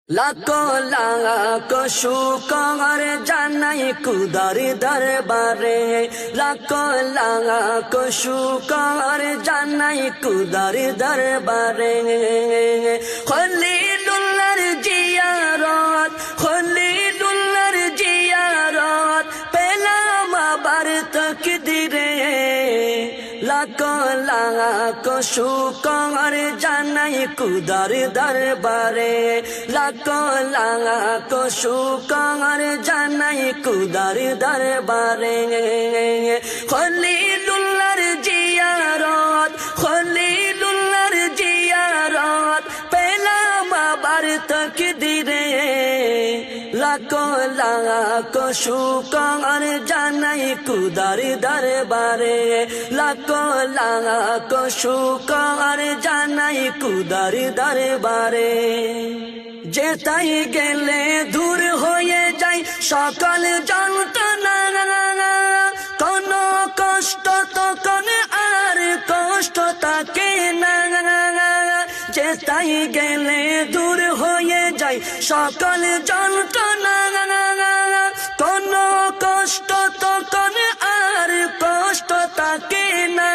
লাখো লাখো শুকর জানাই খুদার দরবারে, লাখো লাখো শুকর জানাই খুদার দরবারে। খলিলুল্লাহর জিয়ারত, খলিলুল্লাহর জিয়ারত পেলাম আবার তকদিরে। লাখো লাখো শুকর জানাই খুদার দরবারে, লাখো লাখো শুকর জানাই খুদার দরবারে। খলিলুল্লাহর জিয়ারত, খলিলুল্লাহর জিয়ারত পেলাম আবার তকদিরে। লাখো লাখো শুকর জানাই খুদার দরবারে, লাখো লাখো শুকর জানাই খুদার দরবারে। যেতাই গেলে দূর হয়ে যায় সকল যন্ত্রণা, কোনো কষ্ট তখন আর কষ্ট থাকে না। যেতাই গেলে দূর হয়ে যায় সকল যন্ত্রণা, কোনো কষ্ট তখন আর কষ্ট থাকে না।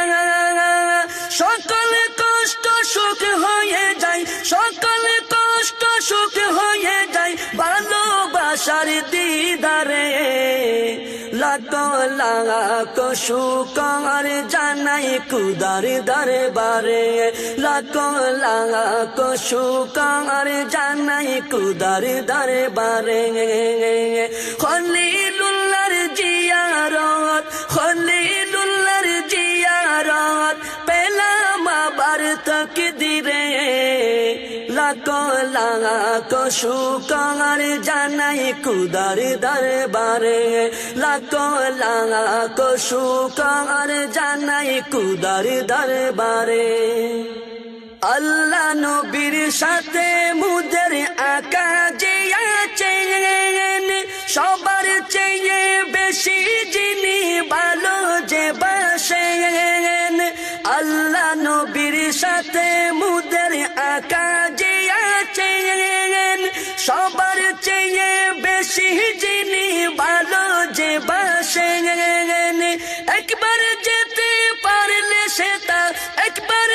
সকল কষ্ট সুখ হয়ে যায়, সকল কষ্ট সুখ হয়ে যায় ভালোবাসার দিদারে। লাখো লাখো শুকর জানাই খুদার দরবারে, লাখো লাখো শুকর জানাই খুদার দরবারে। খলিলুল্লাহর জিয়ারত, খলিলুল্লাহর জিয়ারত পেলাম আবার তকদিরে। লাখো লাখো শুকর জানাই খুদার দরবারে, লাখো লাখো শুকর জানাই খুদার দরবারে। আল্লাহ নবীর সাথে মুদের আকা যে আছেন, সবার চেয়ে বেশি যিনি ভালো যে বাসেন। আল্লাহ নবীর সাথে মুদের আকা যে আছেন, সবার চেয়ে বেশি যিনি ভালো যে বাসেন। একবার যেতে পারলে সেটা, একবার